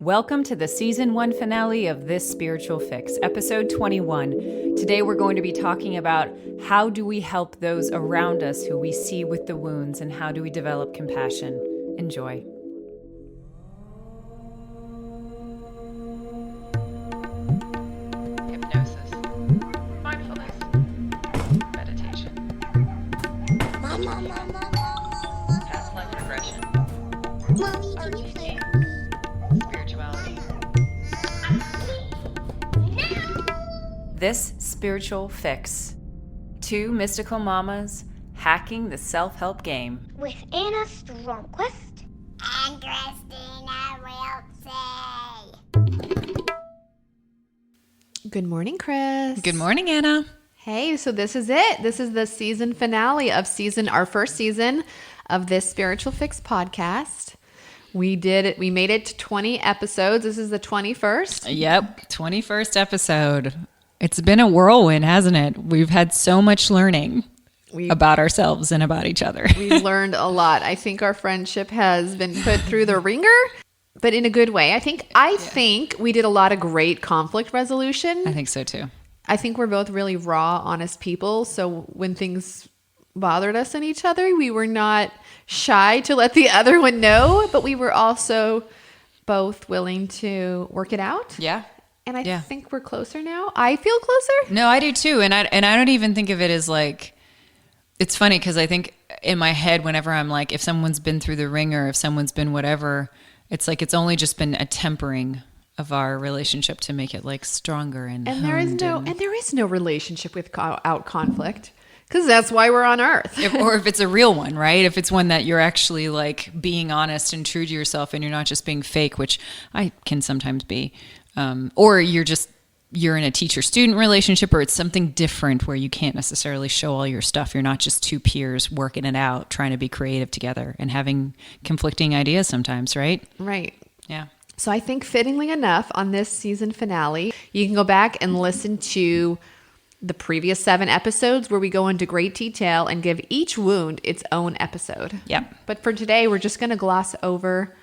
Welcome to the Season 1 finale of This Spiritual Fix, Episode 21. Today we're going to be talking about how do we help those around us who we see with the wounds, and how do we develop compassion. Enjoy. Hypnosis, mindfulness, meditation, past life regression, RTT, spirituality. This Spiritual Fix. Two mystical mamas hacking the self-help game. With Anna Stromquist and Christina Wiltsey. Good morning, Chris. Good morning, Anna. Hey, so this is it. This is the season finale of our first season of this Spiritual Fix podcast. We did it. We made it to 20 episodes. This is the 21st. Yep, 21st episode. It's been a whirlwind, hasn't it? We've had so much learning about ourselves and about each other. We've learned a lot. I think our friendship has been put through the ringer, but in a good way. I think we did a lot of great conflict resolution. I think so too. I think we're both really raw, honest people. So when things bothered us in each other, we were not shy to let the other one know, but we were also both willing to work it out. Yeah. And I think we're closer now. I feel closer. No, I do too. And I don't even think of it as like, it's funny because I think in my head, whenever I'm like, if someone's been through the ringer, if someone's been whatever, it's like, it's only just been a tempering of our relationship to make it like stronger and there is no relationship without conflict, because that's why we're on Earth. Or if it's a real one, right? If it's one that you're actually like being honest and true to yourself, and you're not just being fake, which I can sometimes be, or you're in a teacher-student relationship, or it's something different where you can't necessarily show all your stuff. You're not just two peers working it out, trying to be creative together and having conflicting ideas sometimes, right? Right. Yeah. So I think fittingly enough, on this season finale, you can go back and listen to the previous 7 episodes where we go into great detail and give each wound its own episode. Yep. But for today, we're just going to gloss over.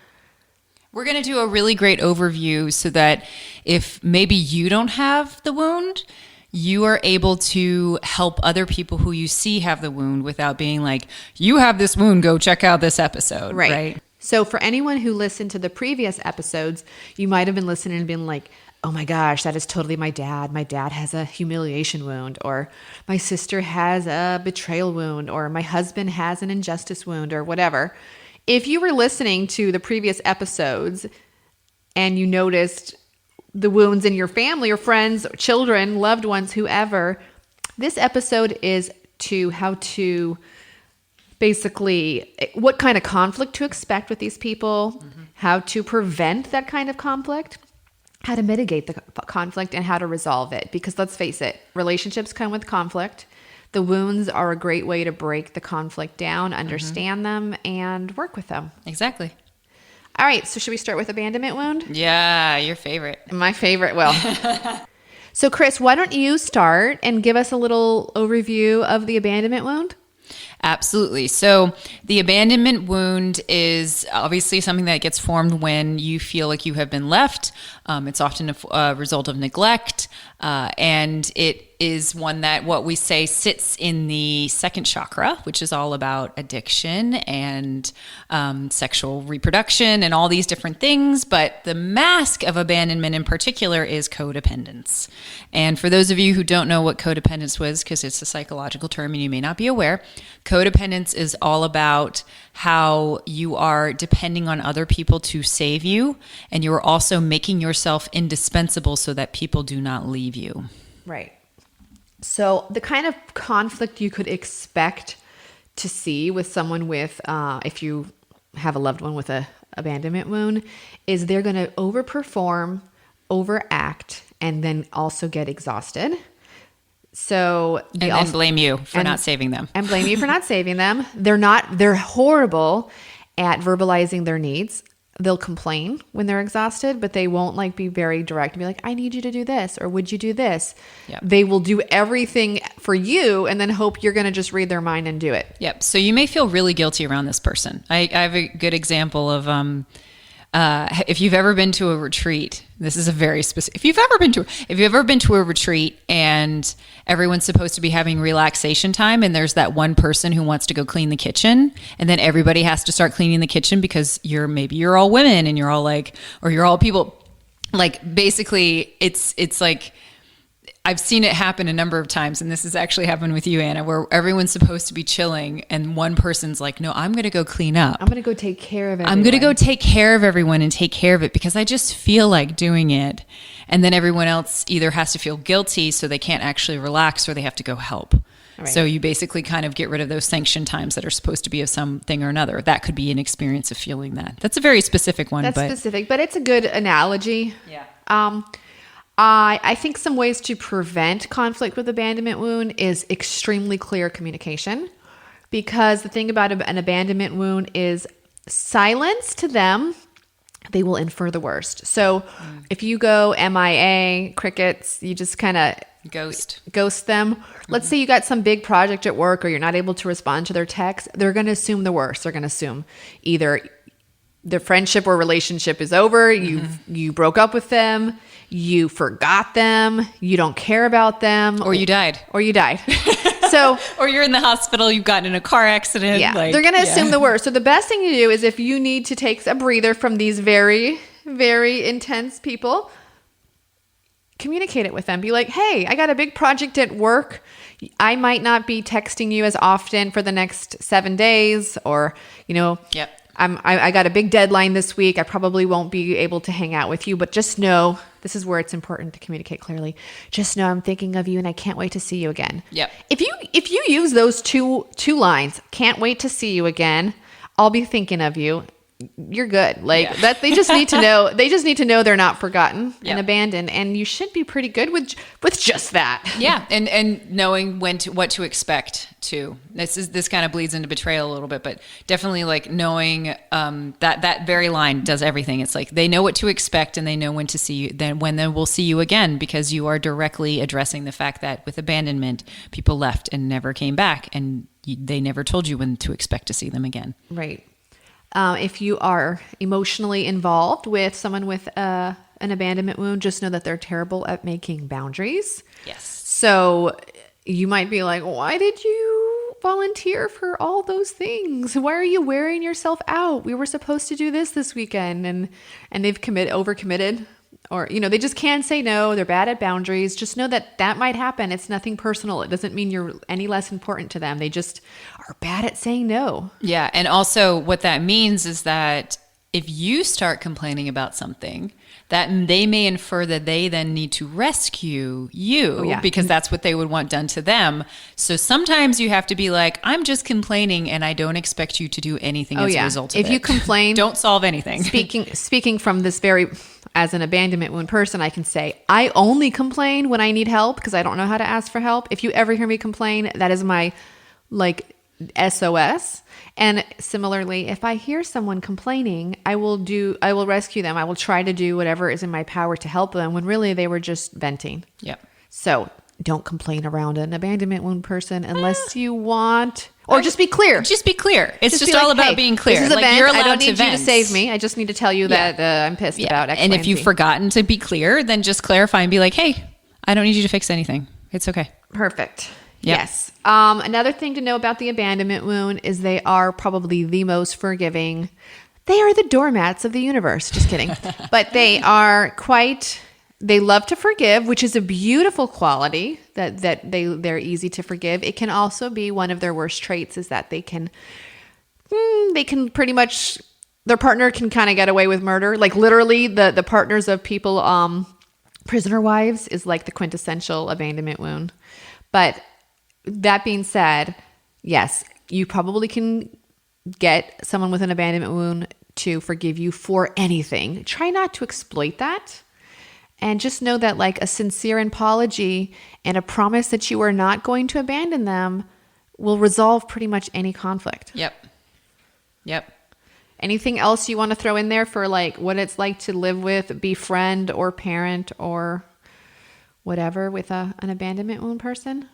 We're going to do a really great overview so that if maybe you don't have the wound, you are able to help other people who you see have the wound without being like, you have this wound, go check out this episode. Right? So for anyone who listened to the previous episodes, you might have been listening and been like, oh my gosh, that is totally my dad. My dad has a humiliation wound, or my sister has a betrayal wound, or my husband has an injustice wound, or whatever. If you were listening to the previous episodes and you noticed the wounds in your family or friends, or children, loved ones, whoever, this episode is to how to basically what kind of conflict to expect with these people, how to prevent that kind of conflict, how to mitigate the conflict, and how to resolve it. Because let's face it, relationships come with conflict. The wounds are a great way to break the conflict down, understand them, and work with them. Exactly. All right, so should we start with abandonment wound? Yeah, your favorite. My favorite. Well, so Chris, why don't you start and give us a little overview of the abandonment wound? Absolutely. So the abandonment wound is obviously something that gets formed when you feel like you have been left. It's often a result of neglect, and it is one that what we say sits in the second chakra, which is all about addiction and sexual reproduction and all these different things. But the mask of abandonment in particular is codependence. And for those of you who don't know what codependence was, because it's a psychological term and you may not be aware, codependence is all about how you are depending on other people to save you, and you are also making yourself indispensable so that people do not leave you. Right. So the kind of conflict you could expect to see with someone with, if you have a loved one with a abandonment wound, is they're going to overperform, overact, and then also get exhausted. So and blame you for not saving them. And blame you for not saving them. They're horrible at verbalizing their needs. They'll complain when they're exhausted, but they won't be very direct and be like, I need you to do this, or would you do this? Yep. They will do everything for you and then hope you're going to just read their mind and do it. Yep. So you may feel really guilty around this person. I have a good example of if you've ever been to a retreat, this is a very specific. If you've ever been to a retreat and everyone's supposed to be having relaxation time, and there's that one person who wants to go clean the kitchen, and then everybody has to start cleaning the kitchen because you're all women and you're all like, or you're all people. Like basically, it's like. I've seen it happen a number of times, and this has actually happened with you, Anna, where everyone's supposed to be chilling, and one person's like, no, I'm going to go clean up. I'm going to go take care of everyone. I'm going to go take care of everyone and take care of it because I just feel like doing it. And then everyone else either has to feel guilty so they can't actually relax or they have to go help. Right. So you basically kind of get rid of those sanction times that are supposed to be of something or another. That could be an experience of feeling that. That's a very specific one. Specific, but it's a good analogy. Yeah. I think some ways to prevent conflict with abandonment wound is extremely clear communication, because the thing about an abandonment wound is silence to them, they will infer the worst. So if you go MIA, crickets, you just kind of ghost them. Let's say you got some big project at work or you're not able to respond to their text, they're going to assume the worst. They're going to assume either the friendship or relationship is over, you broke up with them, you forgot them, you don't care about them, or you died. So, or you're in the hospital, you've gotten in a car accident. Yeah, they're going to assume the worst. So the best thing to do is, if you need to take a breather from these very, very intense people, communicate it with them. Be like, hey, I got a big project at work. I might not be texting you as often for the next 7 days, or, Yep. I got a big deadline this week. I probably won't be able to hang out with you, but just know, this is where it's important to communicate clearly. Just know I'm thinking of you and I can't wait to see you again. Yep. If you use those two lines, can't wait to see you again, I'll be thinking of you, you're good. That they just need to know. They just need to know they're not forgotten and abandoned, and you should be pretty good with just that. Yeah, and knowing what to expect too. This kind of bleeds into betrayal a little bit, but definitely like knowing that very line does everything. It's like they know what to expect and they know when to see you. Then we'll see you again, because you are directly addressing the fact that with abandonment, people left and never came back, and they never told you when to expect to see them again. Right. If you are emotionally involved with someone with an abandonment wound, just know that they're terrible at making boundaries. Yes. So you might be like, why did you volunteer for all those things? Why are you wearing yourself out? We were supposed to do this weekend, and they've overcommitted, or, they just can't say no. They're bad at boundaries. Just know that might happen. It's nothing personal. It doesn't mean you're any less important to them. They just are bad at saying no. Yeah. And also what that means is that if you start complaining about something, that they may infer that they then need to rescue you, because that's what they would want done to them. So sometimes you have to be like, I'm just complaining and I don't expect you to do anything as a result of it. If you complain, don't solve anything. Speaking from this as an abandonment wound person, I can say, I only complain when I need help because I don't know how to ask for help. If you ever hear me complain, that is my SOS. And similarly, if I hear someone complaining, I will rescue them. I will try to do whatever is in my power to help them, when really they were just venting. Yep. So don't complain around an abandonment wound person unless you want, or just be clear. Just be clear. It's just be all like, about hey, being clear. This is a vent. You're allowed I don't need to you to save me. I just need to tell you that I'm pissed about X, and Y, if you've Z. forgotten to be clear, then just clarify and be like, hey, I don't need you to fix anything. It's okay. Perfect. Yep. Yes. Another thing to know about the abandonment wound is they are probably the most forgiving. They are the doormats of the universe. Just kidding. But they are they love to forgive, which is a beautiful quality, that they're easy to forgive. It can also be one of their worst traits, is that they can pretty much, their partner can kind of get away with murder. Like literally the partners of people, prisoner wives is like the quintessential abandonment wound. But that being said, yes, you probably can get someone with an abandonment wound to forgive you for anything. Try not to exploit that. And just know that a sincere apology and a promise that you are not going to abandon them will resolve pretty much any conflict. Yep. Anything else you want to throw in there for what it's like to live with, befriend, or parent, or whatever with an abandonment wound person?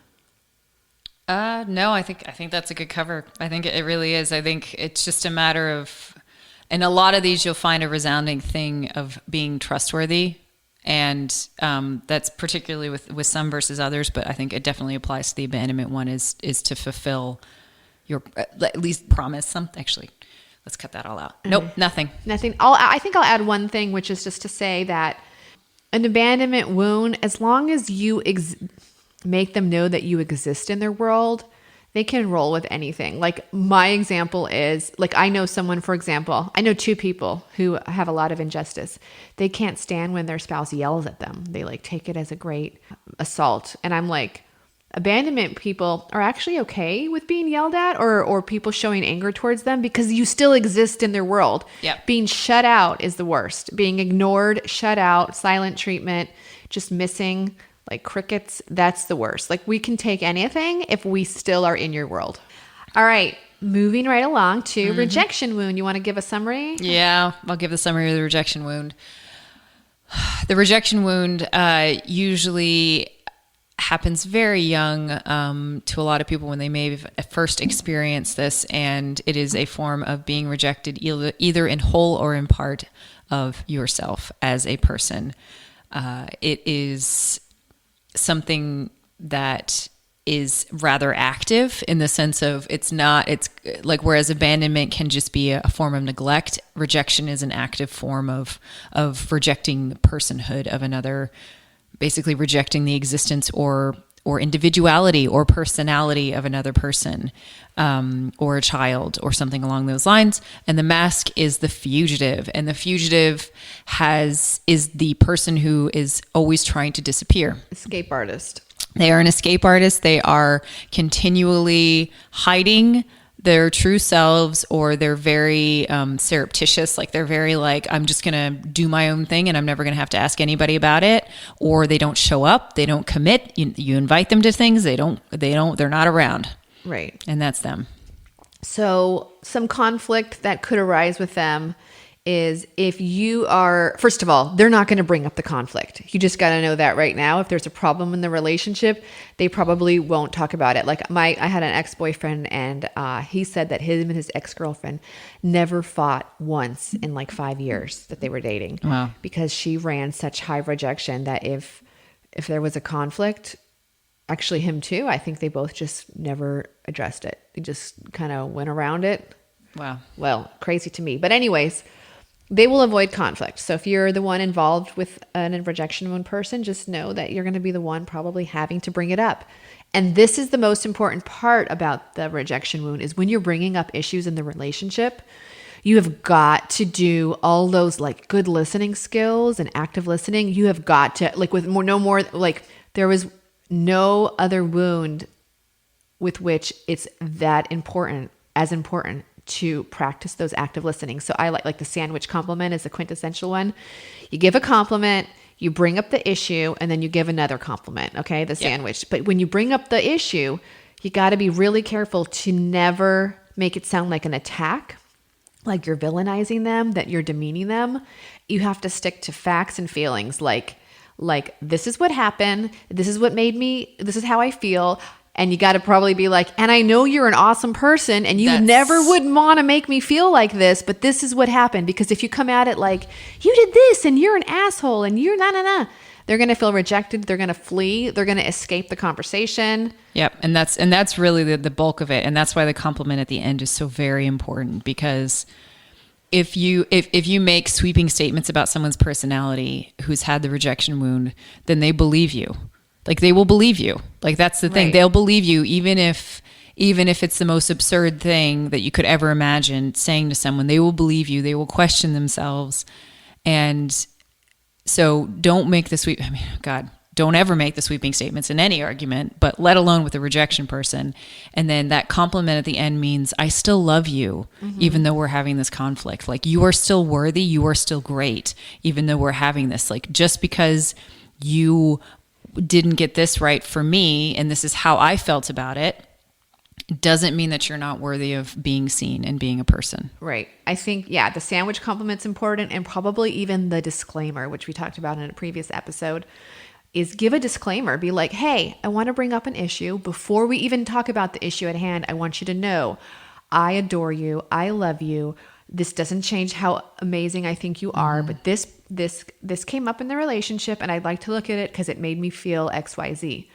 No, I think that's a good cover. I think it really is. I think it's just a matter of And a lot of these, you'll find a resounding thing of being trustworthy. And that's particularly with some versus others, but I think it definitely applies to the abandonment one is to fulfill your, at least promise something. Actually, let's cut that all out. Nope, nothing. I think I'll add one thing, which is just to say that an abandonment wound, as long as you make them know that you exist in their world, they can roll with anything. Like my example is, like I know someone, for example, I know two people who have a lot of injustice. They can't stand when their spouse yells at them. They like take it as a great assault. And I'm like, abandonment people are actually okay with being yelled at or people showing anger towards them because you still exist in their world. Yep. Being shut out is the worst. Being ignored, shut out, silent treatment, just missing, like crickets, that's the worst. Like we can take anything if we still are in your world. All right, moving right along to rejection wound. You want to give a summary? Yeah, I'll give the summary of the rejection wound. The rejection wound usually happens very young to a lot of people when they may have first experienced this, and it is a form of being rejected either in whole or in part of yourself as a person. It is something that is rather active in the sense of it's like, whereas abandonment can just be a form of neglect, rejection is an active form of rejecting personhood of another, basically rejecting the existence or individuality or personality of another person, or a child or something along those lines. And the mask is the fugitive, and the fugitive is the person who is always trying to disappear. Escape artist. They are an escape artist. They are continually hiding their true selves, or they're very surreptitious. Like they're very like, I'm just going to do my own thing and I'm never going to have to ask anybody about it. Or they don't show up. They don't commit. You invite them to things. They're not around. Right. And that's them. So some conflict that could arise with them is if you are, first of all, they're not going to bring up the conflict. You just got to know that right now. If there's a problem in the relationship, they probably won't talk about it. Like I had an ex-boyfriend, and he said that him and his ex-girlfriend never fought once in like 5 years that they were dating. Wow. Because she ran such high rejection that if there was a conflict, actually him too, I think they both just never addressed it. They just kind of went around it. Wow. Well, crazy to me. But anyways, they will avoid conflict. So if you're the one involved with a rejection wound person, just know that you're going to be the one probably having to bring it up. And this is the most important part about the rejection wound, is when you're bringing up issues in the relationship, you have got to do all those like good listening skills and active listening. You have got to, like, with no more, like there was no other wound with which it's that important, as important to practice those active listening. So I like the sandwich compliment is the quintessential one. You give a compliment, you bring up the issue, and then you give another compliment. Okay. The sandwich. But when you bring up the issue, you got to be really careful to never make it sound like an attack, like you're villainizing them, that you're demeaning them. You have to stick to facts and feelings. Like this is what happened. This is what made me, this is how I feel. And you got to probably be like, and I know you're an awesome person and you never would want to make me feel like this, but this is what happened. Because if you come at it like, you did this and you're an asshole and you're na, they're going to feel rejected. They're going to flee. They're going to escape the conversation. Yep. And that's really the bulk of it. And that's why the compliment at the end is so very important, because if you make sweeping statements about someone's personality who's had the rejection wound, then they believe you. Like they will believe you. Like that's the thing. Right. They'll believe you even if it's the most absurd thing that you could ever imagine saying to someone. They will believe you. They will question themselves. And so don't ever make the sweeping statements in any argument, but let alone with a rejection person. And then that compliment at the end means I still love you, even though we're having this conflict. Like you are still worthy. You are still great, even though we're having this. Like just because you didn't get this right for me, and this is how I felt about it, doesn't mean that you're not worthy of being seen and being a person. Right. I think, the sandwich compliment's important, and probably even the disclaimer, which we talked about in a previous episode, is give a disclaimer. Be like, hey, I want to bring up an issue. Before we even talk about the issue at hand, I want you to know I adore you. I love you. This doesn't change how amazing I think you are, but this came up in the relationship and I'd like to look at it because it made me feel XYZ.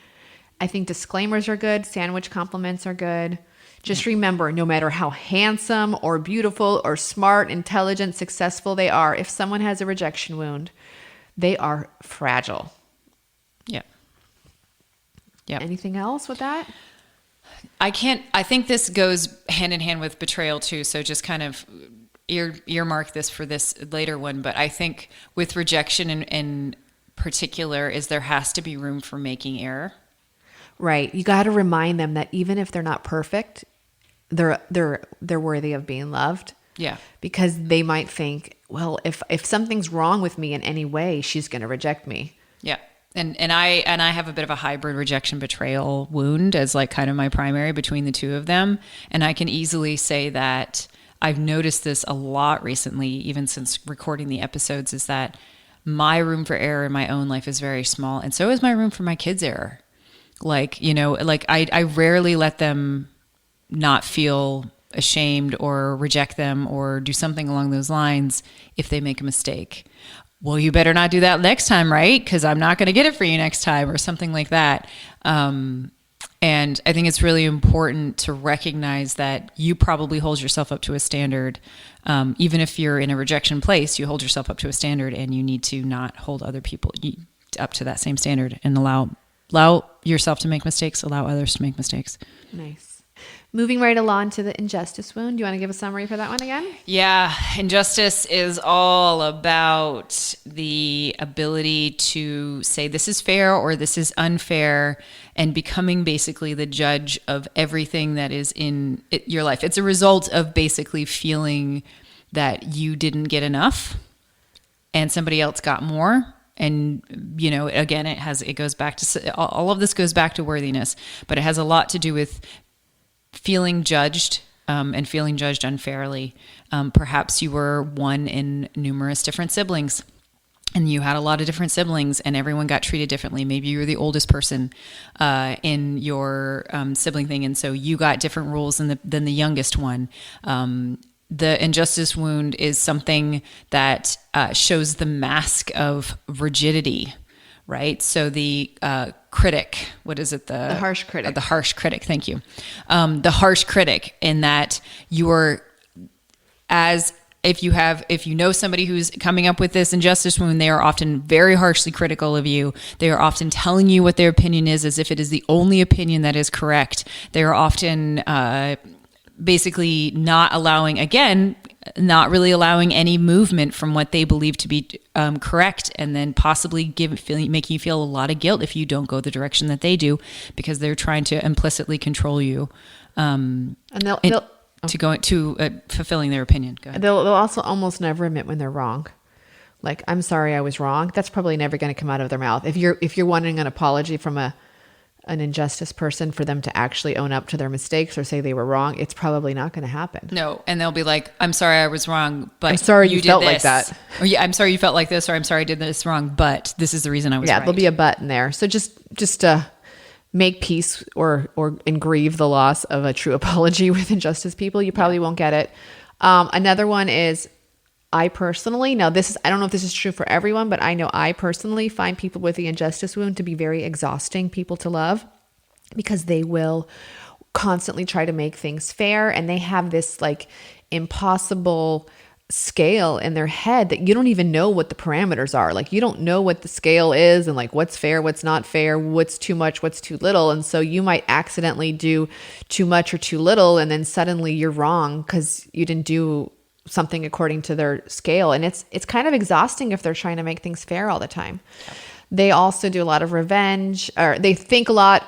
I think disclaimers are good. Sandwich compliments are good. Just remember, no matter how handsome or beautiful or smart, intelligent, successful they are, if someone has a rejection wound, they are fragile. Yeah. Yeah. Anything else with that? I think this goes hand in hand with betrayal too. So just kind of earmark this for this later one. But I think with rejection in particular is there has to be room for making error. Right. You got to remind them that even if they're not perfect, they're worthy of being loved. Yeah. Because they might think, well, if something's wrong with me in any way, she's going to reject me. Yeah. And I have a bit of a hybrid rejection betrayal wound as like kind of my primary between the two of them. And I can easily say that I've noticed this a lot recently, even since recording the episodes, is that my room for error in my own life is very small. And so is my room for my kids' error. Like, you know, like I rarely let them not feel ashamed or reject them or do something along those lines if they make a mistake. Well, you better not do that next time, right? Because I'm not going to get it for you next time or something like that. And I think it's really important to recognize that you probably hold yourself up to a standard. Even if you're in a rejection place, you hold yourself up to a standard and you need to not hold other people up to that same standard and allow yourself to make mistakes, allow others to make mistakes. Nice. Moving right along to the injustice wound. Do you want to give a summary for that one again? Yeah. Injustice is all about the ability to say this is fair or this is unfair and becoming basically the judge of everything that is in your life. It's a result of basically feeling that you didn't get enough and somebody else got more. And, you know, again, it goes back to, all of this goes back to worthiness, but it has a lot to do with feeling judged and feeling judged unfairly. Perhaps you were one in numerous different siblings and you had a lot of different siblings and everyone got treated differently. Maybe you were the oldest person in your sibling thing. And so you got different rules than the youngest one. The injustice wound is something that shows the mask of rigidity, right? So the critic, what is it? The harsh critic. The harsh critic, thank you. The harsh critic, in that you're, if you know somebody who's coming up with this injustice wound, they are often very harshly critical of you. They are often telling you what their opinion is as if it is the only opinion that is correct. They are often basically not really allowing any movement from what they believe to be correct, and then possibly making you feel a lot of guilt if you don't go the direction that they do, because they're trying to implicitly control you fulfilling their opinion. Go ahead. They'll also almost never admit when they're wrong. Like, I'm sorry, I was wrong. That's probably never going to come out of their mouth. If you're wanting an apology from an injustice person, for them to actually own up to their mistakes or say they were wrong, it's probably not going to happen. No, and they'll be like, "I'm sorry, I was wrong, but I'm sorry you did felt this." like that. Or yeah, I'm sorry you felt like this, or I'm sorry I did this wrong, but this is the reason I was right. There'll be a but in there. So just make peace and grieve the loss of a true apology with injustice people. You probably won't get it. Another one is, I personally, now I don't know if this is true for everyone, but I know I personally find people with the injustice wound to be very exhausting people to love, because they will constantly try to make things fair. And they have this like impossible scale in their head that you don't even know what the parameters are. Like, you don't know what the scale is and like what's fair, what's not fair, what's too much, what's too little. And so you might accidentally do too much or too little, and then suddenly you're wrong because you didn't do something according to their scale. And it's kind of exhausting if they're trying to make things fair all the time. They also do a lot of revenge, or they think a lot.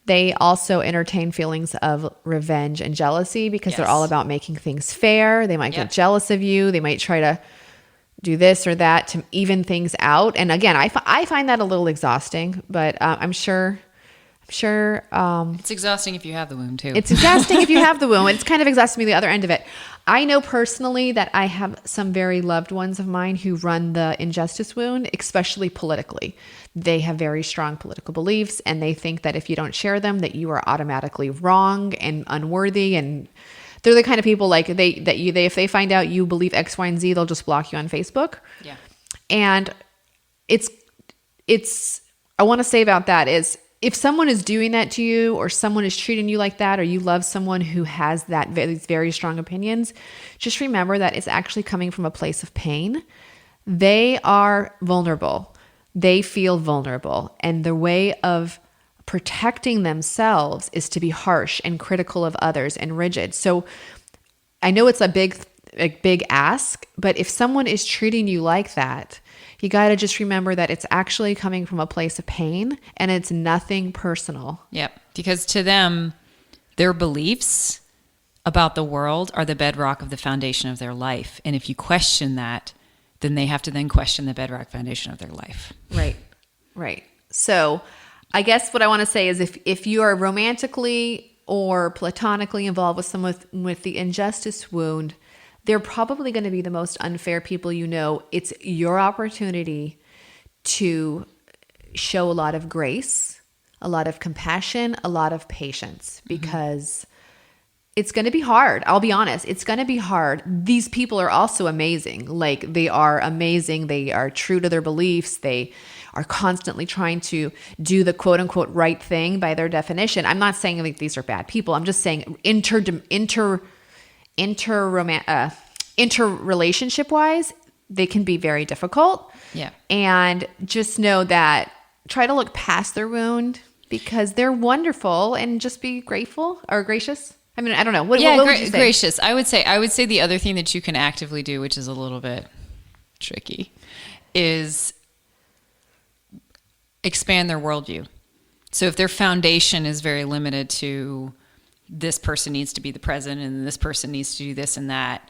They also entertain feelings of revenge and jealousy, because they're all about making things fair. They might get jealous of you. They might try to do this or that to even things out. And again, I find that a little exhausting, but I'm sure it's exhausting if you have the wound too. It's exhausting if you have the wound. It's kind of exhausting me the other end of it. I know personally that I have some very loved ones of mine who run the injustice wound, especially politically. They have very strong political beliefs, and they think that if you don't share them, that you are automatically wrong and unworthy, and they're the kind of people like if they find out you believe X, Y, and Z, they'll just block you on Facebook. Yeah. And I want to say about that is if someone is doing that to you or someone is treating you like that, or you love someone who has these very strong opinions, just remember that it's actually coming from a place of pain. They are vulnerable. They feel vulnerable. And the way of protecting themselves is to be harsh and critical of others and rigid. So I know it's a big ask, but if someone is treating you like that, you got to just remember that it's actually coming from a place of pain and it's nothing personal. Yep. Because to them, their beliefs about the world are the bedrock of the foundation of their life. And if you question that, then they have to then question the bedrock foundation of their life. Right. So I guess what I want to say is if you are romantically or platonically involved with someone with the injustice wound, they're probably going to be the most unfair people you know. It's your opportunity to show a lot of grace, a lot of compassion, a lot of patience, because it's going to be hard. I'll be honest. It's going to be hard. These people are also amazing. Like, they are amazing. They are true to their beliefs. They are constantly trying to do the quote unquote right thing by their definition. I'm not saying like these are bad people. I'm just saying interrelationship wise, they can be very difficult. Yeah. And just know that try to look past their wound because they're wonderful, and just be grateful or gracious. I mean, I don't know. What would you say? Gracious. I would say the other thing that you can actively do, which is a little bit tricky, is expand their worldview. So if their foundation is very limited to this person needs to be the president and this person needs to do this and that,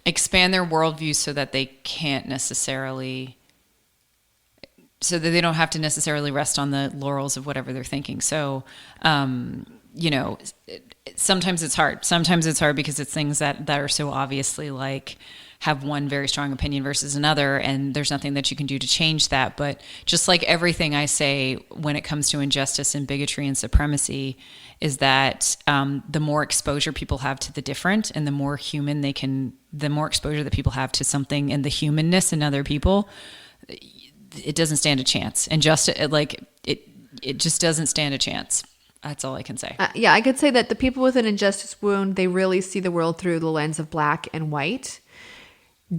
expand their worldview so that they can't necessarily, so that they don't have to necessarily rest on the laurels of whatever they're thinking. So, sometimes it's hard. Sometimes it's hard because it's things that are so obviously like have one very strong opinion versus another, and there's nothing that you can do to change that. But just like everything I say when it comes to injustice and bigotry and supremacy is that the more exposure people have to the different and the more exposure that people have to something and the humanness in other people, it doesn't stand a chance. And it just doesn't stand a chance. That's all I can say. I could say that the people with an injustice wound, they really see the world through the lens of black and white.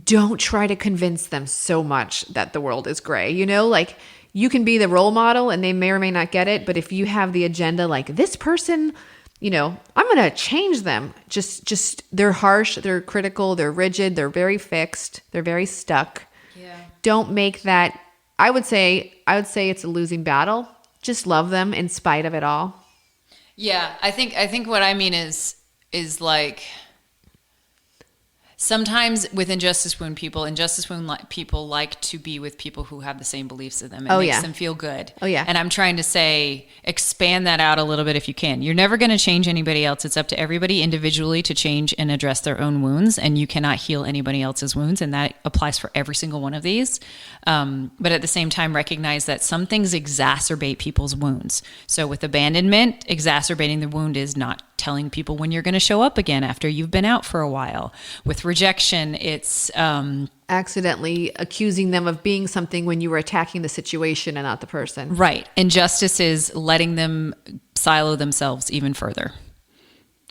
Don't try to convince them so much that the world is gray. Like, you can be the role model and they may or may not get it. But if you have the agenda, like this person, I'm going to change them. Just they're harsh, they're critical, they're rigid, they're very fixed, they're very stuck. Yeah. Don't make that. I would say it's a losing battle. Just love them in spite of it all. Yeah, I think what I mean is like, sometimes with injustice wound people like to be with people who have the same beliefs as them. It makes them feel good. Oh, yeah. And I'm trying to say, expand that out a little bit if you can. You're never going to change anybody else. It's up to everybody individually to change and address their own wounds, and you cannot heal anybody else's wounds, and that applies for every single one of these. But at the same time, recognize that some things exacerbate people's wounds. So with abandonment, exacerbating the wound is not telling people when you're going to show up again after you've been out for a while. With rejection, it's accidentally accusing them of being something when you were attacking the situation and not the person. Right. Injustice is letting them silo themselves even further.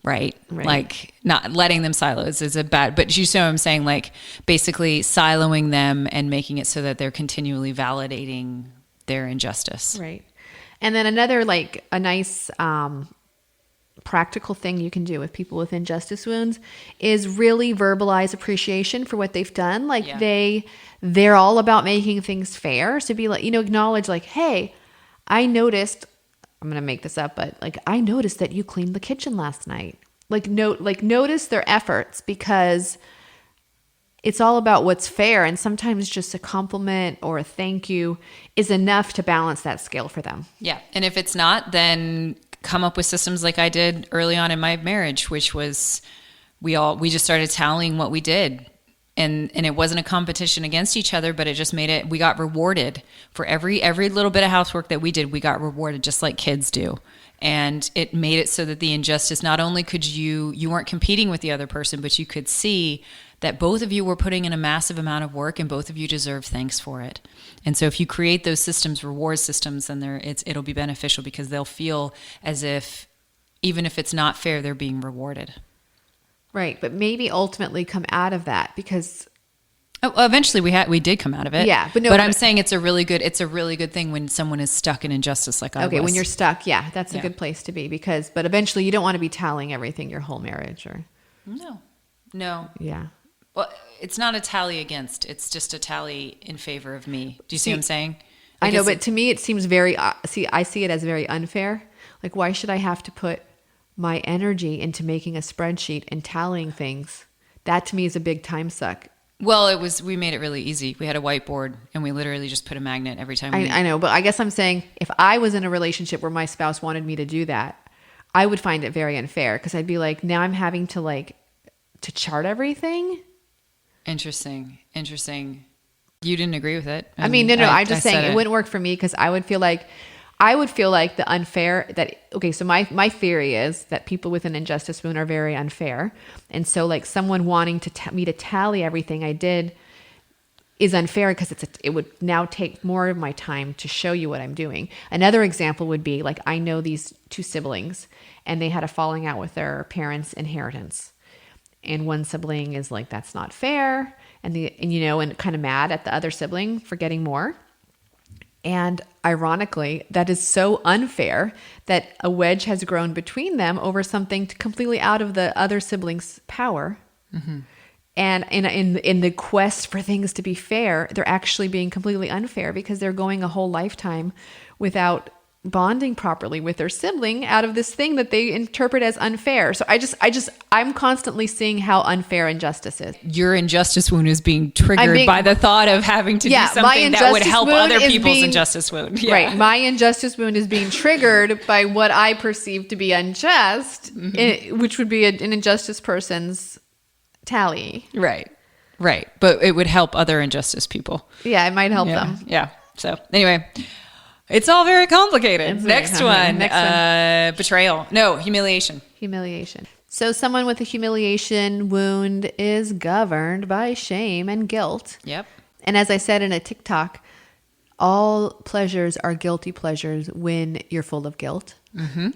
Right. Like, not letting them silo is a bad, but you see what I'm saying? Like, basically siloing them and making it so that they're continually validating their injustice. Right. And then another, like, a nice practical thing you can do with people with injustice wounds is really verbalize appreciation for what they've done. Like, they're all about making things fair. So be like, acknowledge like, hey, I noticed, I'm going to make this up, but like, I noticed that you cleaned the kitchen last night. Notice their efforts, because it's all about what's fair. And sometimes just a compliment or a thank you is enough to balance that scale for them. Yeah. And if it's not, then come up with systems like I did early on in my marriage, which was we just started tallying what we did and it wasn't a competition against each other, but it just made it, we got rewarded for every little bit of housework that we did. We got rewarded just like kids do. And it made it so that the injustice, not only could you weren't competing with the other person, but you could see that both of you were putting in a massive amount of work and both of you deserve thanks for it. And so if you create those systems, reward systems, then it'll be beneficial because they'll feel as if, even if it's not fair, they're being rewarded. Right. But maybe ultimately come out of that because eventually we did come out of it. Yeah, but I'm saying it's a really good thing when someone is stuck in injustice like I was. Okay, when you're stuck, yeah, that's a good place to be but eventually you don't want to be tallying everything your whole marriage or. No. Yeah. Well, it's not a tally against, it's just a tally in favor of me. Do you see what I'm saying? I know, but to me it seems very, I see it as very unfair. Like, why should I have to put my energy into making a spreadsheet and tallying things? That to me is a big time suck. Well, we made it really easy. We had a whiteboard and we literally just put a magnet every time. I know, but I guess I'm saying if I was in a relationship where my spouse wanted me to do that, I would find it very unfair because I'd be like, now I'm having to chart everything. Interesting. You didn't agree with it. I mean, no. I'm just saying it wouldn't work for me because I would feel like the unfair that, okay, so my theory is that people with an injustice wound are very unfair. And so like someone wanting me to tally everything I did is unfair because it would now take more of my time to show you what I'm doing. Another example would be like, I know these two siblings and they had a falling out with their parents' inheritance. And one sibling is like, that's not fair. And kind of mad at the other sibling for getting more. And ironically, that is so unfair that a wedge has grown between them over something completely out of the other sibling's power. Mm-hmm. And in the quest for things to be fair, they're actually being completely unfair because they're going a whole lifetime without bonding properly with their sibling out of this thing that they interpret as unfair. So I'm constantly seeing how unfair injustice is. Your injustice wound is being triggered by the thought of having to do something that would help other people's injustice wound. Yeah. Right. My injustice wound is being triggered by what I perceive to be unjust, which would be an injustice person's tally. Right. But it would help other injustice people. Yeah, it might help them. Yeah. So anyway, it's all very complicated. Next one. Betrayal. No, humiliation. So someone with a humiliation wound is governed by shame and guilt. Yep. And as I said in a TikTok, all pleasures are guilty pleasures when you're full of guilt. Mm-hmm.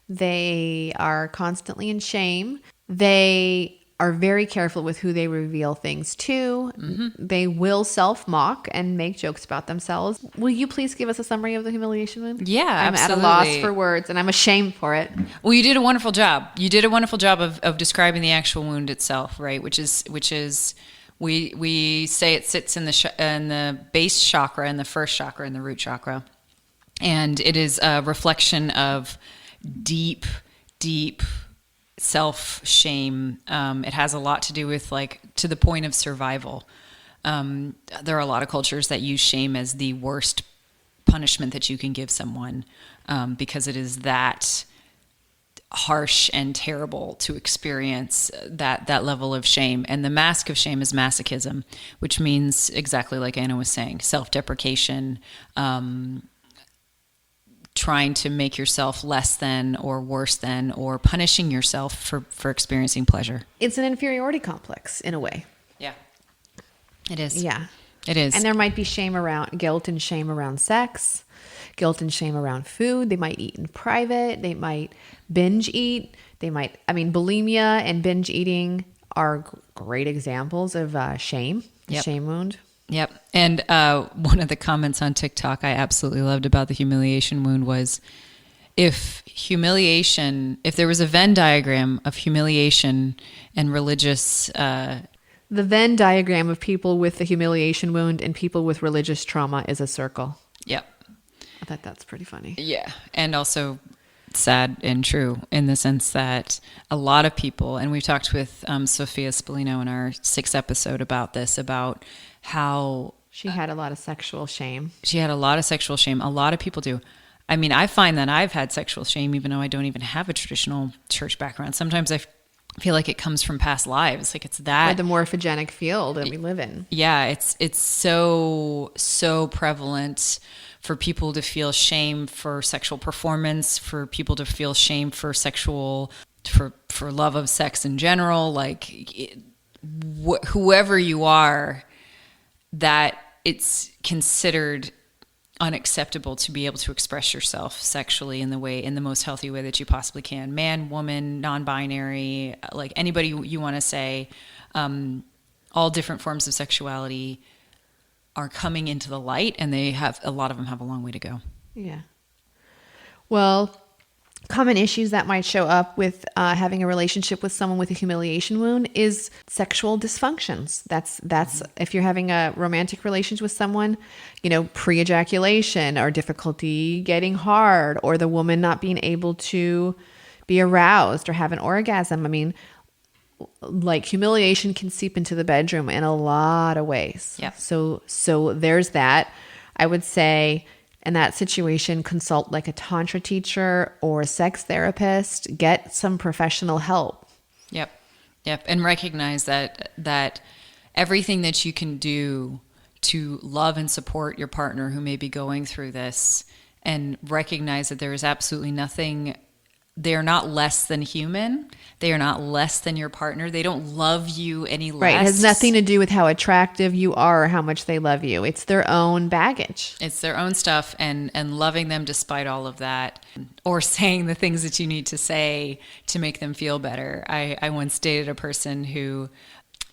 They are constantly in shame. They are very careful with who they reveal things to. Mm-hmm. They will self-mock and make jokes about themselves. Will you please give us a summary of the humiliation wound? Yeah, I'm absolutely. at a loss for words and I'm ashamed for it. Well, you did a wonderful job. You did a wonderful job of describing the actual wound itself, right? Which is we say it sits in the base chakra, in the first chakra, in the root chakra. And it is a reflection of deep self-shame. It has a lot to do with to the point of survival. There are a lot of cultures that use shame as the worst punishment that you can give someone because it is that harsh and terrible to experience that level of shame. And the mask of shame is masochism, which means exactly like Anna was saying, self-deprecation, trying to make yourself less than or worse than, or punishing yourself for experiencing pleasure. It's an inferiority complex in a way. Yeah, it is. Yeah, it is. And there might be guilt and shame around sex, guilt and shame around food. They might eat in private. They might binge eat. Bulimia and binge eating are great examples of shame, the shame wound. Yep. And one of the comments on TikTok I absolutely loved about the humiliation wound was, if there was a Venn diagram of humiliation and religious... the Venn diagram of people with the humiliation wound and people with religious trauma is a circle. Yep. I thought that's pretty funny. Yeah. And also sad and true in the sense that a lot of people, and we've talked with Sophia Spallino in our 6th episode about this, about how she had a lot of sexual shame. A lot of people do. I find that I've had sexual shame even though I don't even have a traditional church background. Sometimes I feel like it comes from past lives. Like it's Or that. the morphogenic field that we live in. Yeah, it's so prevalent for people to feel shame for sexual performance, for people to feel shame for for love of sex in general. Like whoever you are, that it's considered unacceptable to be able to express yourself sexually in the most healthy way that you possibly can. Man, woman, non-binary, like anybody you want to say, all different forms of sexuality are coming into the light, and a lot of them have a long way to go. Yeah. Well, common issues that might show up with having a relationship with someone with a humiliation wound is sexual dysfunctions. That's if you're having a romantic relationship with someone, pre-ejaculation or difficulty getting hard, or the woman not being able to be aroused or have an orgasm. I mean, like humiliation can seep into the bedroom in a lot of ways. Yeah. So there's that. I would say in that situation, consult like a tantra teacher or a sex therapist, get some professional help. Yep. And recognize that everything that you can do to love and support your partner who may be going through this, and recognize that there is absolutely nothing. They are not less than human. They are not less than your partner. They don't love you any less. Right. It has nothing to do with how attractive you are or how much they love you. It's their own baggage. It's their own stuff, and loving them despite all of that, or saying the things that you need to say to make them feel better. I once dated a person who,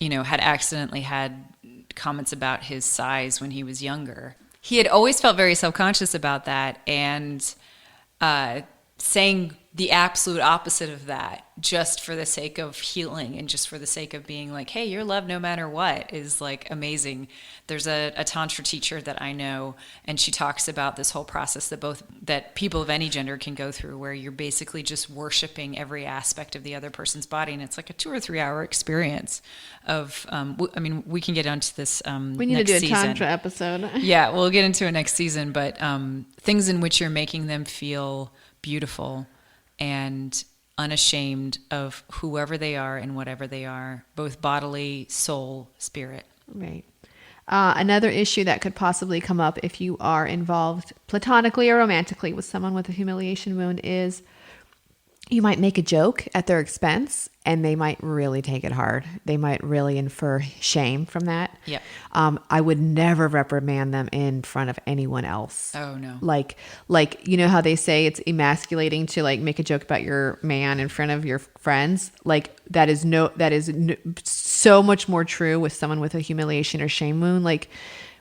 had accidentally had comments about his size when he was younger. He had always felt very self-conscious about that, and saying the absolute opposite of that just for the sake of healing and just for the sake of being like, hey, you're loved no matter what, is like amazing. There's a tantra teacher that I know, and she talks about this whole process that people of any gender can go through, where you're basically just worshiping every aspect of the other person's body, and it's like a 2 or 3 hour experience of we can get onto this we need to do a tantra episode. Yeah, we'll get into it next season, but things in which you're making them feel beautiful and unashamed of whoever they are and whatever they are, both bodily, soul, spirit. Right. Another issue that could possibly come up if you are involved platonically or romantically with someone with a humiliation wound is you might make a joke at their expense, and they might really take it hard. They might really infer shame from that. Yeah. I would never reprimand them in front of anyone else. Oh no. Like how they say it's emasculating to like make a joke about your man in front of your friends. Like that is so much more true with someone with a humiliation or shame wound. Like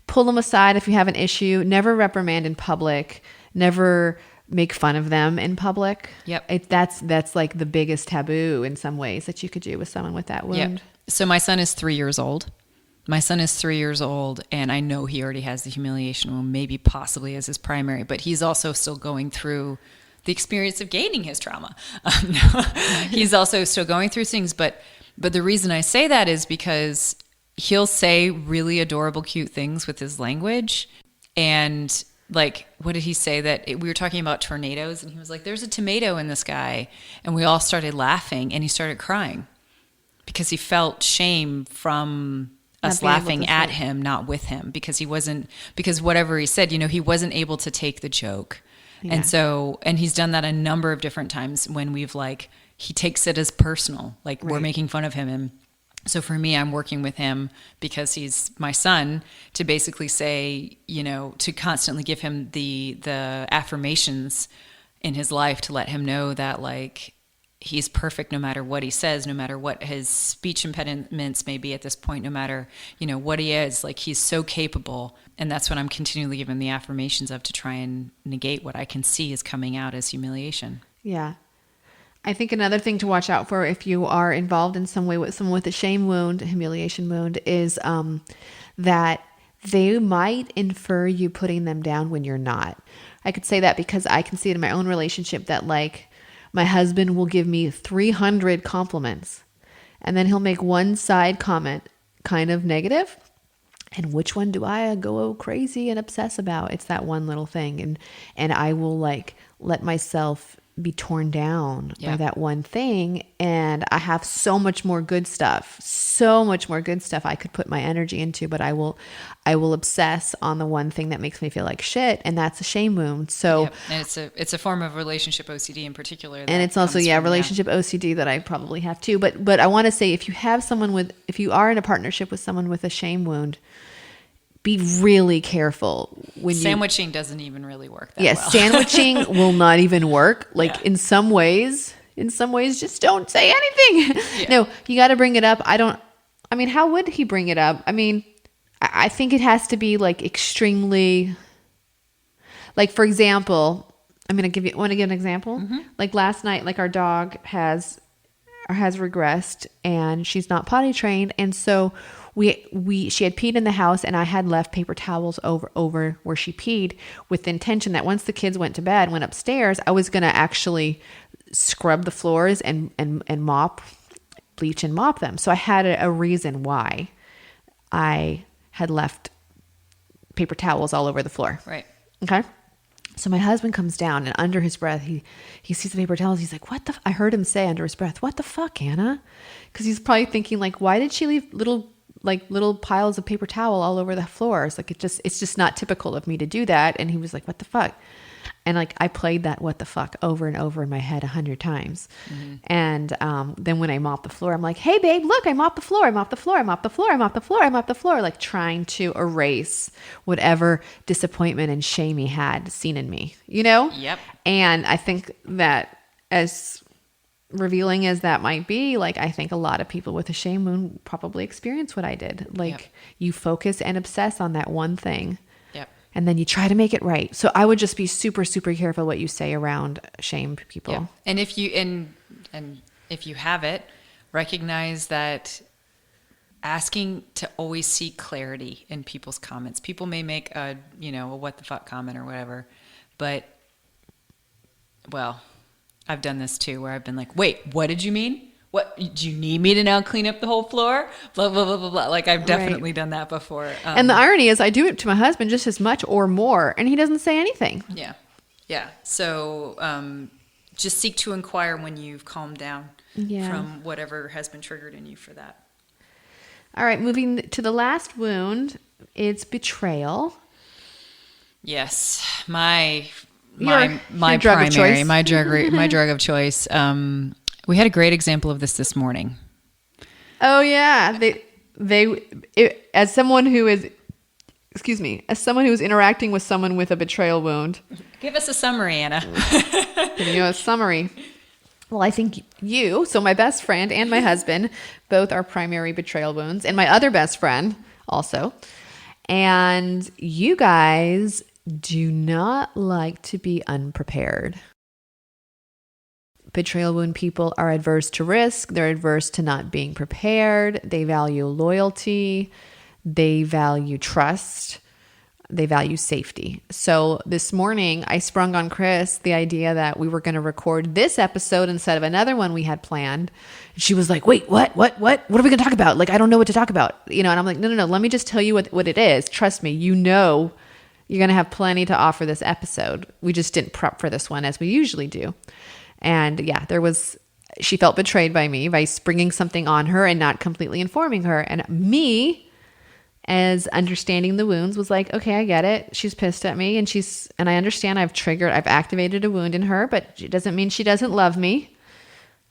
pull them aside if you have an issue. Never reprimand in public. Never make fun of them in public. Yep. That's like the biggest taboo in some ways that you could do with someone with that wound. Yep. So my son is 3 years old. And I know he already has the humiliation wound, maybe possibly as his primary, but he's also still going through the experience of gaining his trauma. He's also still going through things, but the reason I say that is because he'll say really adorable, cute things with his language, and like, what did he say we were talking about tornadoes, and he was like, there's a tomato in the sky. And we all started laughing, and he started crying because he felt shame from us laughing at him, not with him, because whatever he said, he wasn't able to take the joke. Yeah. And he's done that a number of different times when he takes it as personal, like we're making fun of him. And so for me, I'm working with him because he's my son, to basically say, to constantly give him the affirmations in his life to let him know that like he's perfect no matter what he says, no matter what his speech impediments may be at this point, no matter, what he is, like he's so capable. And that's what I'm continually giving the affirmations of, to try and negate what I can see is coming out as humiliation. Yeah. I think another thing to watch out for if you are involved in some way with someone with a shame wound, a humiliation wound, is that they might infer you putting them down when you're not. I could say that because I can see it in my own relationship that like my husband will give me 300 compliments, and then he'll make one side comment kind of negative. And which one do I go crazy and obsess about? It's that one little thing. And I will like let myself be torn down by Yeah. that one thing. And I have so much more good stuff I could put my energy into, but I will obsess on the one thing that makes me feel like shit. And that's a shame wound. So, Yep. And it's a form of relationship OCD in particular. and it's also, relationship OCD that I probably have too. But I want to say, if you are in a partnership with someone with a shame wound, be really careful when Sandwiching doesn't even really work that Yes, well. sandwiching will not even work. Like in some ways, just don't say anything. Yeah. No, you got to bring it up. How would he bring it up? I think it has to be like extremely, like, for example, want to give an example? Mm-hmm. Like last night, like our dog has regressed and she's not potty trained. And so she had peed in the house, and I had left paper towels over where she peed, with the intention that once the kids went upstairs, I was going to actually scrub the floors and bleach and mop them. So I had a reason why I had left paper towels all over the floor. Right. Okay. So my husband comes down, and under his breath, he sees the paper towels. He's like, I heard him say under his breath, "What the fuck, Anna?" Because he's probably thinking, like, why did she leave little piles of paper towel all over the floors? Like, it's just not typical of me to do that. And he was like, "What the fuck?" And like, I played that "what the fuck" over and over in my head 100 times. Mm-hmm. And then when I mop the floor, I'm like, "Hey babe, look, I mopped the floor. I mopped the floor. I mopped the floor. I mopped the floor. I mopped the floor." Like trying to erase whatever disappointment and shame he had seen in me, Yep. And I think that, as revealing as that might be, like, I think a lot of people with a shame wound probably experience what I did. Like, Yep. You focus and obsess on that one thing. Yep. And then you try to make it right. So I would just be super, super careful what you say around shame people. Yeah. And if you have it, recognize that asking to always seek clarity in people's comments. People may make a what the fuck comment or whatever, but I've done this too, where I've been like, "Wait, what did you mean? What, do you need me to now clean up the whole floor?" Blah blah blah blah blah. Like, I've definitely done that before. And the irony is, I do it to my husband just as much or more, and he doesn't say anything. Yeah. Yeah. So just seek to inquire when you've calmed down from whatever has been triggered in you for that. All right, moving to the last wound, it's betrayal. Yes. My Your drug primary, of choice. my drug of choice. We had a great example of this morning. Oh yeah, as someone who is interacting with someone with a betrayal wound. Give us a summary, Anna. Giving you a summary. Well, I think so my best friend and my husband both are primary betrayal wounds, and my other best friend also. And you guys do not like to be unprepared. Betrayal wound people are adverse to risk. They're adverse to not being prepared. They value loyalty. They value trust. They value safety. So this morning, I sprung on Chris the idea that we were going to record this episode instead of another one we had planned. And she was like, "Wait, what are we going to talk about? Like, I don't know what to talk about." And I'm like, no. Let me just tell you what it is. Trust me, you're going to have plenty to offer this episode. We just didn't prep for this one as we usually do. And yeah, she felt betrayed by me by springing something on her and not completely informing her. And me, as understanding the wounds, was like, okay, I get it. She's pissed at me, and I understand I've activated a wound in her, but it doesn't mean she doesn't love me.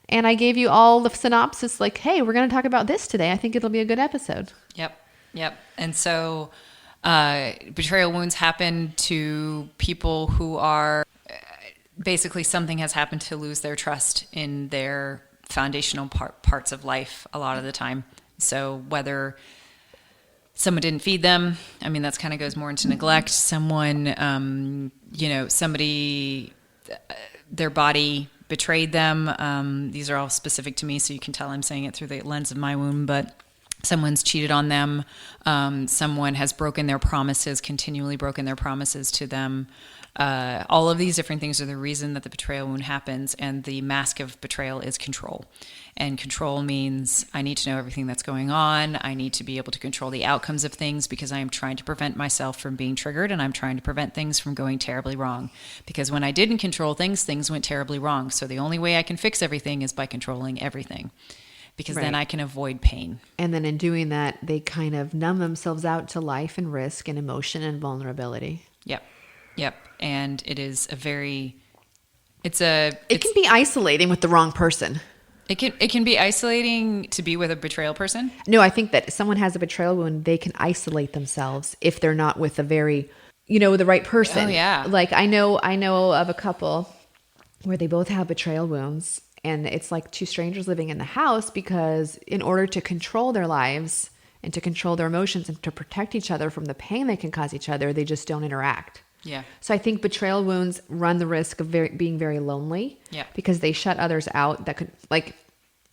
And I gave you all the synopsis, like, hey, we're going to talk about this today. I think it'll be a good episode. Yep. And so betrayal wounds happen to people who are basically, something has happened to lose their trust in their foundational parts of life a lot of the time. So whether someone didn't feed them, that kind of goes more into neglect. Someone, somebody, their body betrayed them. These are all specific to me, so you can tell I'm saying it through the lens of my wound. But someone's cheated on them, someone has broken their promises, continually broken their promises to them. All of these different things are the reason that the betrayal wound happens, and the mask of betrayal is control. And control means I need to know everything that's going on. I need to be able to control the outcomes of things because I am trying to prevent myself from being triggered, and I'm trying to prevent things from going terribly wrong. Because when I didn't control things, things went terribly wrong. So the only way I can fix everything is by controlling everything, because then I can avoid pain. And then in doing that, they kind of numb themselves out to life and risk and emotion and vulnerability. Yep. And it is it can be isolating with the wrong person. It can be isolating to be with a betrayal person. No, I think that if someone has a betrayal wound, they can isolate themselves if they're not with a very, the right person. Oh, yeah. Like I know of a couple where they both have betrayal wounds, and it's like two strangers living in the house because in order to control their lives and to control their emotions and to protect each other from the pain they can cause each other, they just don't interact. Yeah. So I think betrayal wounds run the risk of being very lonely. Yeah. Because they shut others out that could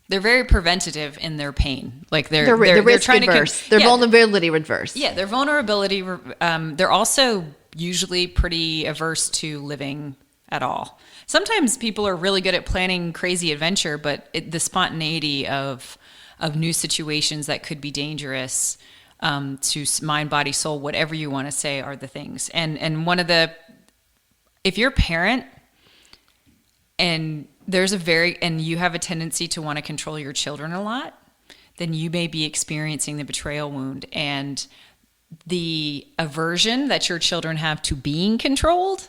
they're very preventative in their pain. Like they're risk trying adverse. Their vulnerability adverse. Yeah, their vulnerability. They're also usually pretty averse to living at all. Sometimes people are really good at planning crazy adventure, but the spontaneity of new situations that could be dangerous to mind, body, soul, whatever you want to say, are the things. And if you're a parent and you have a tendency to want to control your children a lot, then you may be experiencing the betrayal wound, and the aversion that your children have to being controlled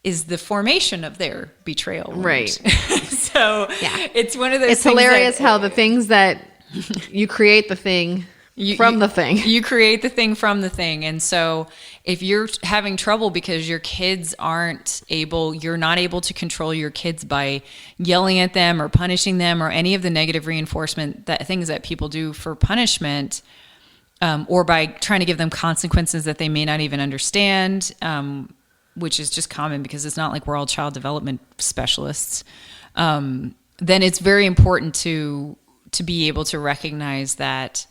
is the formation of their betrayal wound. Right. So it's one of those. It's things hilarious how the things that you create the thing from the thing. You create the thing from the thing. And so if you're having trouble because your kids you're not able to control your kids by yelling at them or punishing them or any of the negative reinforcement things that people do for punishment, or by trying to give them consequences that they may not even understand, which is just common because it's not like we're all child development specialists, then it's very important to be able to recognize that.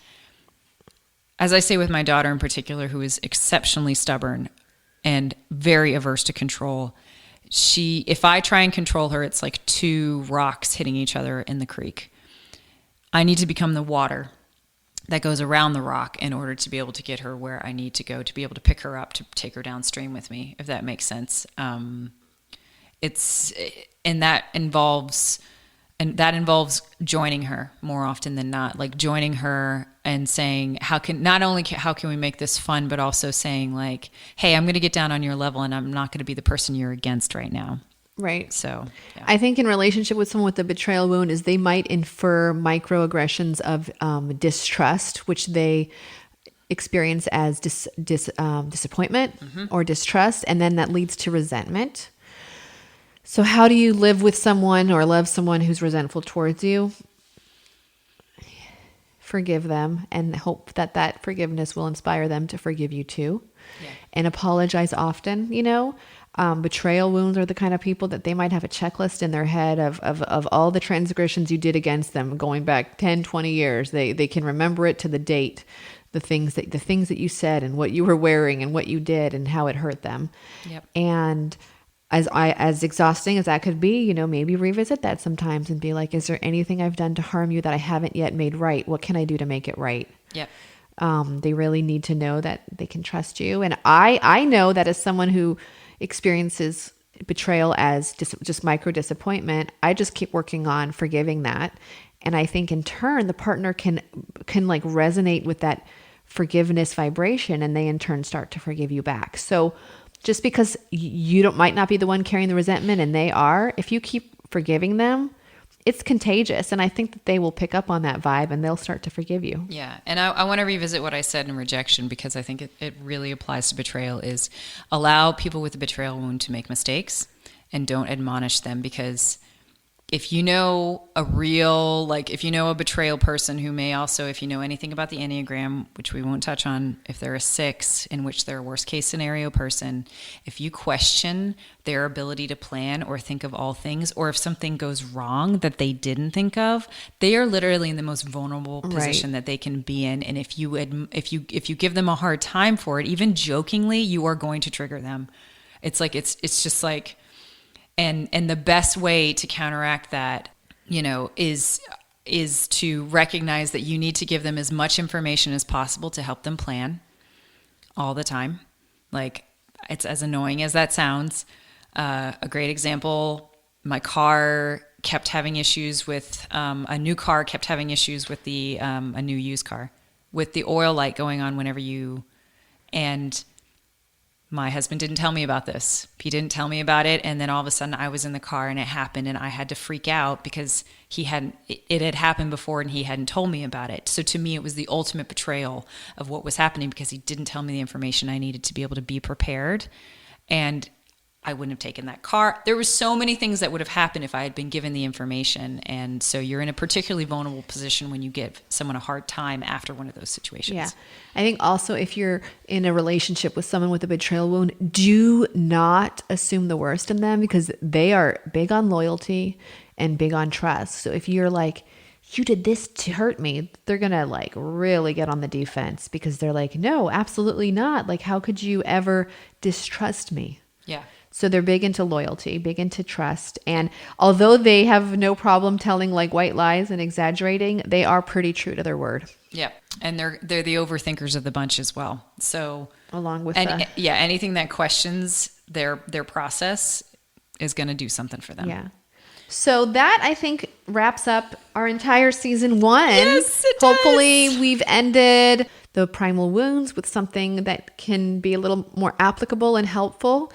As I say with my daughter in particular, who is exceptionally stubborn and very averse to control, if I try and control her, it's like two rocks hitting each other in the creek. I need to become the water that goes around the rock in order to be able to get her where I need to go, to be able to pick her up, to take her downstream with me, if that makes sense. That involves joining her more often than not, like joining her and saying, how can we make this fun, but also saying like, hey, I'm going to get down on your level and I'm not going to be the person you're against right now. Right. So yeah. I think in relationship with someone with a betrayal wound is they might infer microaggressions of distrust, which they experience as disappointment or distrust. And then that leads to resentment. So how do you live with someone or love someone who's resentful towards you? Forgive them and hope that forgiveness will inspire them to forgive you too. Yeah. And apologize often. Betrayal wounds are the kind of people that they might have a checklist in their head of all the transgressions you did against them going back 10, 20 years. They can remember it to the date, the things that you said and what you were wearing and what you did and how it hurt them. Yep. And as exhausting as that could be, maybe revisit that sometimes and be like, is there anything I've done to harm you that I haven't yet made right? What can I do to make it right? Yep. They really need to know that they can trust you. And I know that as someone who experiences betrayal as just micro disappointment, I just keep working on forgiving that. And I think in turn, the partner can like resonate with that forgiveness vibration, and they in turn start to forgive you back. So just because you might not be the one carrying the resentment and they are, if you keep forgiving them, it's contagious. And I think that they will pick up on that vibe and they'll start to forgive you. Yeah. And I want to revisit what I said in rejection, because I think it really applies to betrayal, is allow people with a betrayal wound to make mistakes and don't admonish them, because if you know a real, like if you know a betrayal person who may also, if you know anything about the Enneagram, which we won't touch on, if they're a 6, in which they're a worst case scenario person, if you question their ability to plan or think of all things, or if something goes wrong that they didn't think of, they are literally in the most vulnerable position that they can be in. And if you give them a hard time for it, even jokingly, you are going to trigger them. It's like, it's just like, and the best way to counteract that, is to recognize that you need to give them as much information as possible to help them plan all the time. Like, it's as annoying as that sounds. A great example, my car kept having issues with, a new car kept having issues with a new used car, with the oil light going on and my husband didn't tell me about this. He didn't tell me about it. And then all of a sudden I was in the car and it happened, and I had to freak out because it had happened before and he hadn't told me about it. So to me, it was the ultimate betrayal of what was happening because he didn't tell me the information I needed to be able to be prepared. And I wouldn't have taken that car. There were so many things that would have happened if I had been given the information. And so you're in a particularly vulnerable position when you give someone a hard time after one of those situations. Yeah. I think also if you're in a relationship with someone with a betrayal wound, do not assume the worst in them, because they are big on loyalty and big on trust. So if you're like, you did this to hurt me, they're going to like really get on the defense, because they're like, no, absolutely not. Like, how could you ever distrust me? Yeah. So they're big into loyalty, big into trust. And although they have no problem telling like white lies and exaggerating, they are pretty true to their word. Yeah. And they're the overthinkers of the bunch as well. So along with anything that questions their process is going to do something for them. Yeah. So that, I think, wraps up our entire season 1. Yes, it Hopefully does. we've ended the Primal Wounds with something that can be a little more applicable and helpful.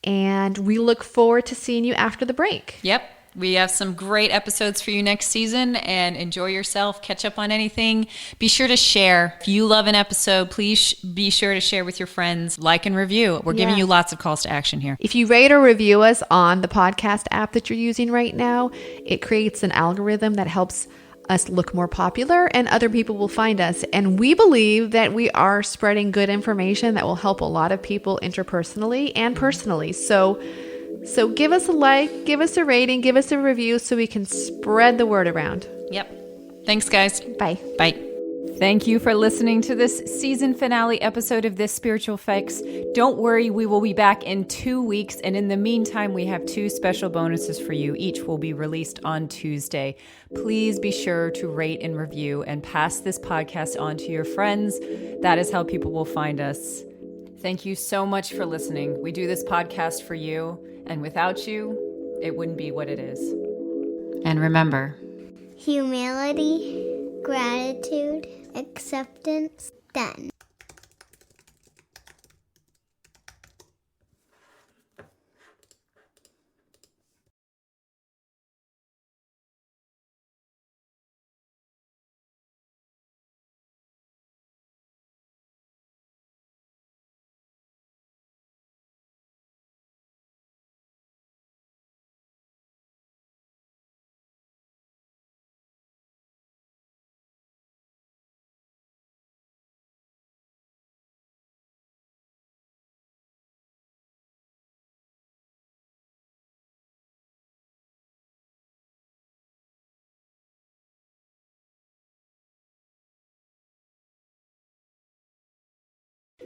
And we look forward to seeing you after the break. Yep. We have some great episodes for you next season, and enjoy yourself. Catch up on anything. Be sure to share. If you love an episode, please be sure to share with your friends. Like and review. We're giving you lots of calls to action here. If you rate or review us on the podcast app that you're using right now, it creates an algorithm that helps us look more popular, and other people will find us. And we believe that we are spreading good information that will help a lot of people interpersonally and personally. So give us a like, give us a rating, give us a review so we can spread the word around. Yep. Thanks, guys. Bye. Bye. Thank you for listening to this season finale episode of This Spiritual Fix. Don't worry, we will be back in 2 weeks. And in the meantime, we have 2 special bonuses for you. Each will be released on Tuesday. Please be sure to rate and review and pass this podcast on to your friends. That is how people will find us. Thank you so much for listening. We do this podcast for you, and without you, it wouldn't be what it is. And remember, Humility, gratitude, acceptance, done.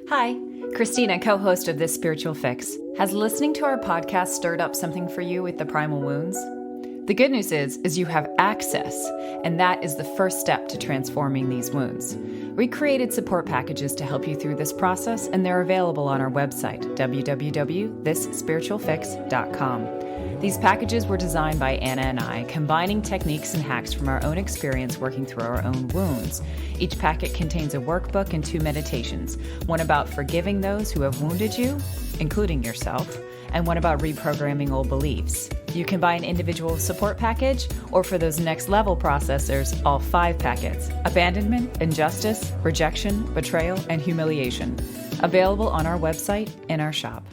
Hi, Christina, co-host of This Spiritual Fix. Has listening to our podcast stirred up something for you with the Primal Wounds? The good news is you have access, and that is the first step to transforming these wounds. We created support packages to help you through this process, and they're available on our website, www.thisspiritualfix.com. These packages were designed by Anna and I, combining techniques and hacks from our own experience working through our own wounds. Each packet contains a workbook and 2 meditations, one about forgiving those who have wounded you, including yourself, and one about reprogramming old beliefs. You can buy an individual support package, or for those next level processors, all 5 packets: Abandonment, Injustice, Rejection, Betrayal, and Humiliation. Available on our website in our shop.